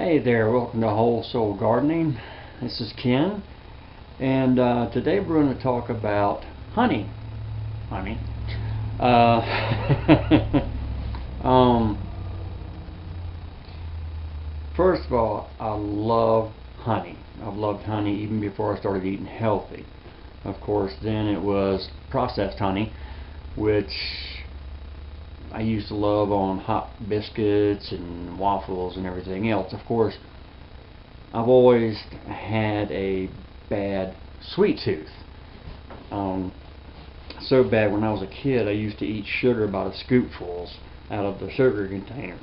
Hey there, welcome to Whole Soul Gardening. This is Ken, and today we're going to talk about honey. Honey. Uh, um, First of all, I love honey. I've loved honey even before I started eating healthy. Of course, then it was processed honey, which I used to love on hot biscuits and waffles and everything else. Of course, I've always had a bad sweet tooth. So bad when I was a kid, I used to eat sugar by the scoopfuls out of the sugar container.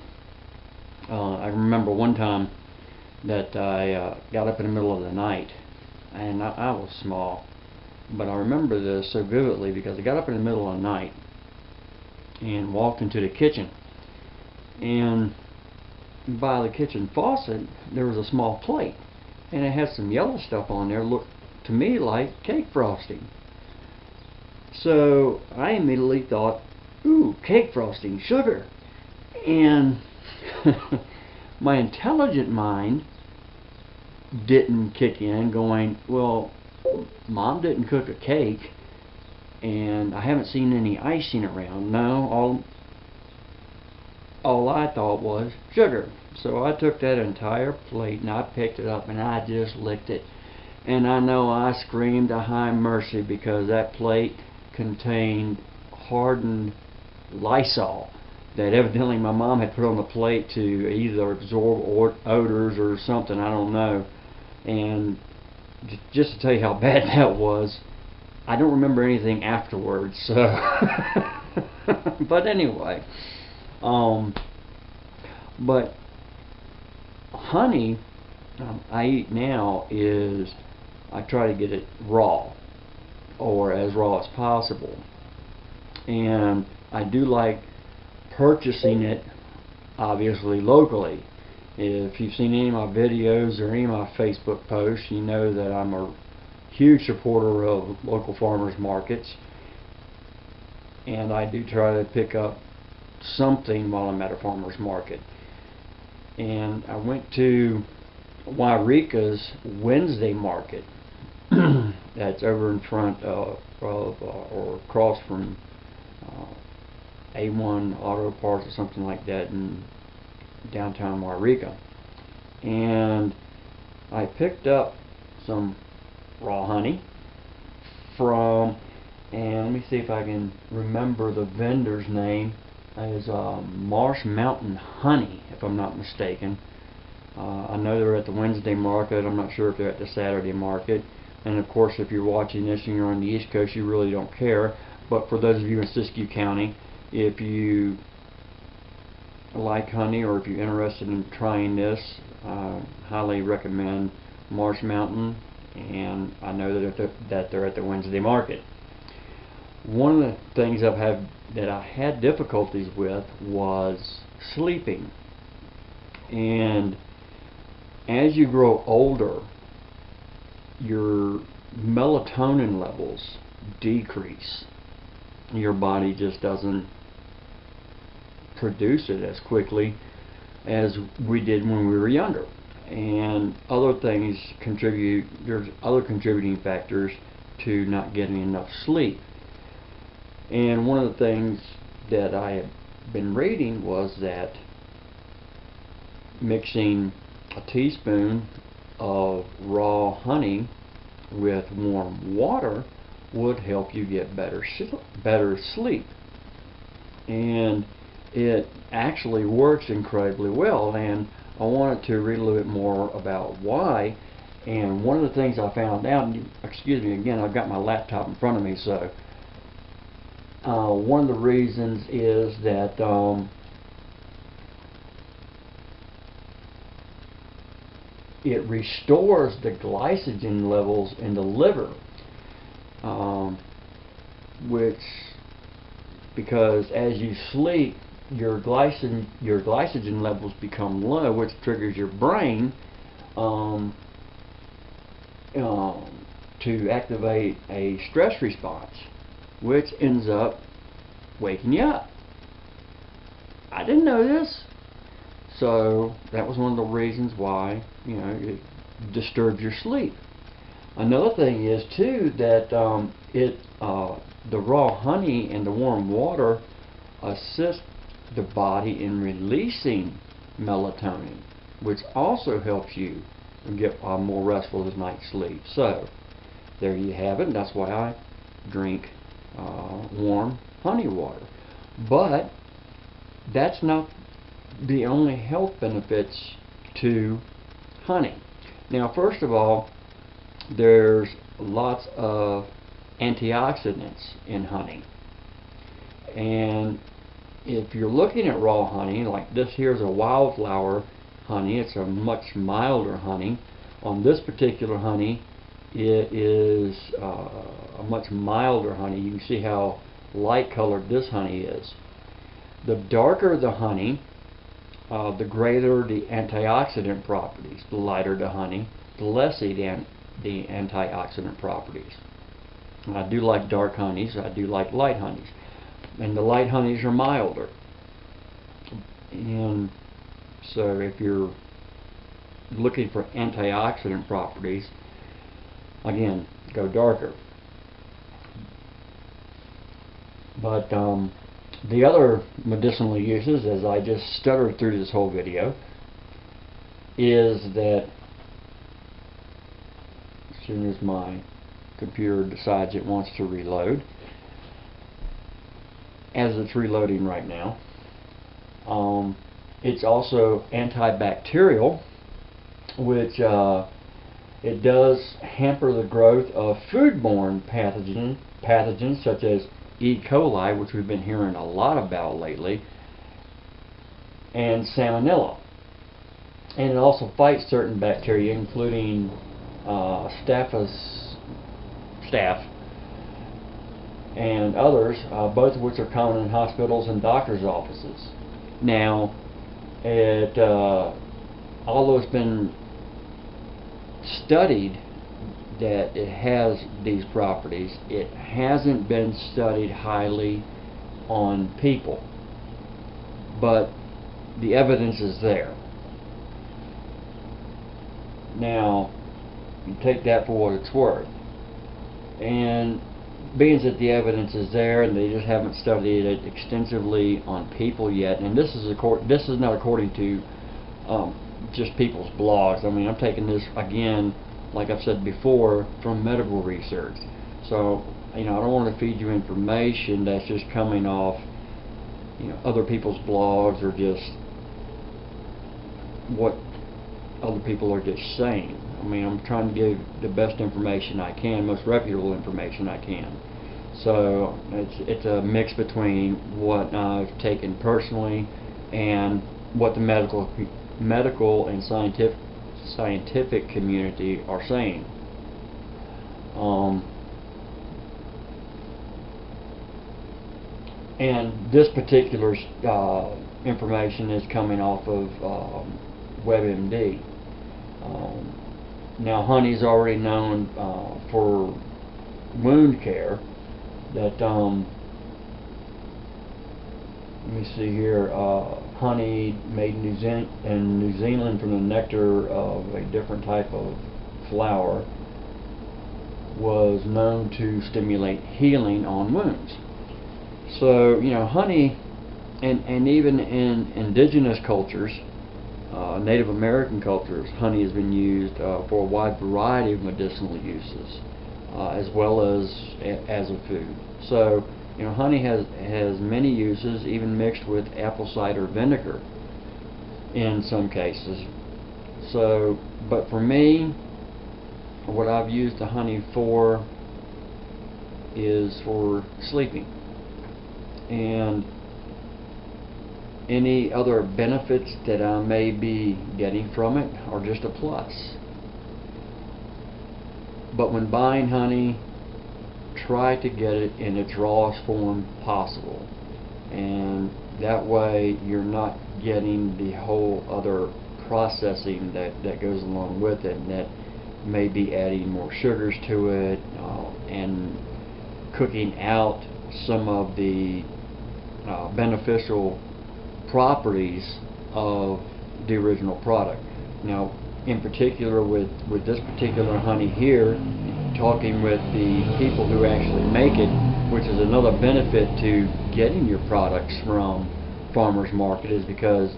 I remember one time that I got up in the middle of the night, and I was small, but I remember this so vividly because I got up in the middle of the night and walked into the kitchen, and by the kitchen faucet there was a small plate, and it had some yellow stuff on there, looked to me like cake frosting. So I immediately thought, ooh, cake frosting, sugar. And my intelligent mind didn't kick in, going, well, Mom didn't cook a cake and I haven't seen any icing around. No, all I thought was sugar. So I took that entire plate and I picked it up and I just licked it. And I know I screamed a high mercy because that plate contained hardened Lysol that evidently my mom had put on the plate to either absorb odors or something, I don't know. And just to tell you how bad that was, I don't remember anything afterwards. So but anyway, but honey I eat now is I try to get it raw or as raw as possible, and I do like purchasing it obviously locally. If you've seen any of my videos or any of my Facebook posts, you know that I'm a huge supporter of local farmers markets, and I do try to pick up something while I'm at a farmers market. And I went to Wairika's Wednesday market that's over in front or across from A1 Auto Parts or something like that in downtown Wairika, and I picked up some raw honey from, and let me see if I can remember the vendor's name. Is Marsh Mountain Honey, if I'm not mistaken. I know they're at the Wednesday market. I'm not sure if they're at the Saturday market. And of course, if you're watching this and you're on the East Coast, you really don't care. But for those of you in Siskiyou County, if you like honey or if you're interested in trying this, highly recommend Marsh Mountain. And I know that they're at the Wednesday market. One of the things that I had difficulties with was sleeping. And as you grow older, your melatonin levels decrease. Your body just doesn't produce it as quickly as we did when we were younger. And other things contribute, there's other contributing factors to not getting enough sleep. And one of the things that I have been reading was that mixing a teaspoon of raw honey with warm water would help you get better sleep. And it actually works incredibly well, and I wanted to read a little bit more about why. And one of the things I found out, excuse me again, I've got my laptop in front of me, so one of the reasons is that it restores the glycogen levels in the liver, which, because as you sleep, your glycogen levels become low, which triggers your brain to activate a stress response, which ends up waking you up. I didn't know this. So that was one of the reasons why, it disturbs your sleep. Another thing is too that the raw honey and the warm water assist the body in releasing melatonin, which also helps you get a more restful night's sleep. So there you have it. That's why I drink warm honey water. But that's not the only health benefits to honey. Now, first of all, there's lots of antioxidants in honey. And if you're looking at raw honey, like this here's a wildflower honey, it's a much milder honey. On this particular honey, it is a much milder honey. You can see how light colored this honey is. The darker the honey, the greater the antioxidant properties. The lighter the honey, the less the antioxidant properties. And I do like dark honeys, I do like light honeys. And the light honeys are milder. And so if you're looking for antioxidant properties, again, go darker. But the other medicinal uses, as I just stuttered through this whole video, is that as soon as my computer decides it wants to reload, as it's reloading right now, it's also antibacterial, which it does hamper the growth of foodborne pathogens such as E. coli, which we've been hearing a lot about lately, and Salmonella. And it also fights certain bacteria, including staph and others, both of which are common in hospitals and doctors' offices. Now, although it's been studied that it has these properties, it hasn't been studied highly on people, but the evidence is there. Now, you take that for what it's worth, and being that the evidence is there and they just haven't studied it extensively on people yet, and this is not according to just people's blogs. I mean, I'm taking this, again, like I've said before, from medical research. So, I don't want to feed you information that's just coming off, other people's blogs or just what other people are just saying. I mean, I'm trying to give the best information I can, most reputable information I can. So, it's a mix between what I've taken personally and what the medical and scientific community are saying. And this particular information is coming off of WebMD. Now, honey is already known for wound care. That let me see here. Honey made in New Zealand from the nectar of a different type of flower was known to stimulate healing on wounds. So, honey, and even in indigenous cultures, Native American cultures, honey has been used for a wide variety of medicinal uses, as well as a food. So, honey has many uses, even mixed with apple cider vinegar in some cases. So, but for me, what I've used the honey for is for sleeping. And any other benefits that I may be getting from it are just a plus. But when buying honey, try to get it in its rawest form possible, and that way you're not getting the whole other processing that goes along with it, and that may be adding more sugars to it and cooking out some of the beneficial properties of the original product. Now, in particular with this particular honey here, talking with the people who actually make it, which is another benefit to getting your products from farmers market, is because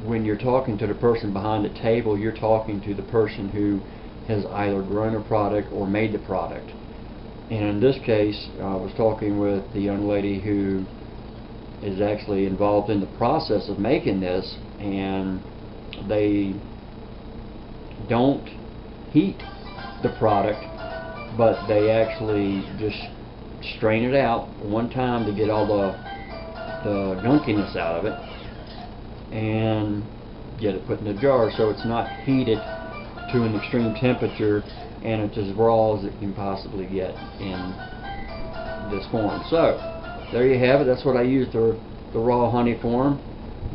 when you're talking to the person behind the table, you're talking to the person who has either grown a product or made the product. And in this case, I was talking with the young lady who is actually involved in the process of making this, and they don't heat the product, but they actually just strain it out one time to get all the gunkiness out of it and get it put in a jar, so it's not heated to an extreme temperature and it's as raw as it can possibly get in this form. So there you have it. That's what I use the raw honey form.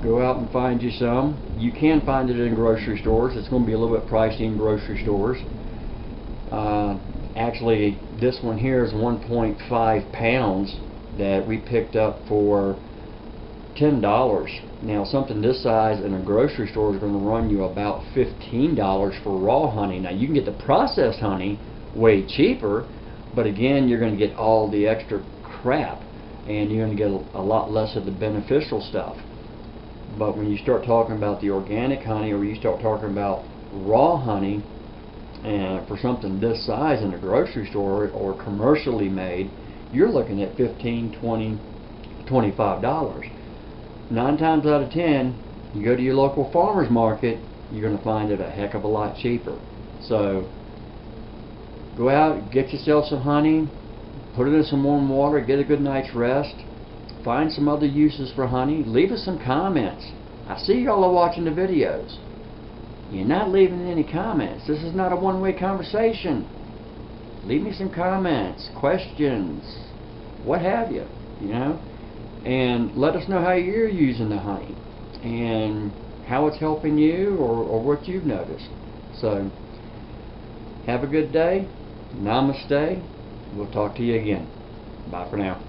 Go out and find you some. You can find it in grocery stores. It's going to be a little bit pricey in grocery stores. Actually, this one here is 1.5 pounds that we picked up for $10. Now, something this size in a grocery store is going to run you about $15 for raw honey. Now, you can get the processed honey way cheaper, but again, you're going to get all the extra crap, and you're going to get a lot less of the beneficial stuff. But when you start talking about the organic honey, or you start talking about raw honey, and for something this size in a grocery store or commercially made, you're looking at $15, $20, $25. 9 times out of 10, you go to your local farmer's market, you're going to find it a heck of a lot cheaper. So go out, get yourself some honey, put it in some warm water, get a good night's rest, find some other uses for honey, leave us some comments. I see y'all are watching the videos. You're not leaving any comments. This is not a one-way conversation. Leave me some comments, questions, what have you, and let us know how you're using the honey and how it's helping you, or what you've noticed. So have a good day. Namaste. We'll talk to you again. Bye for now.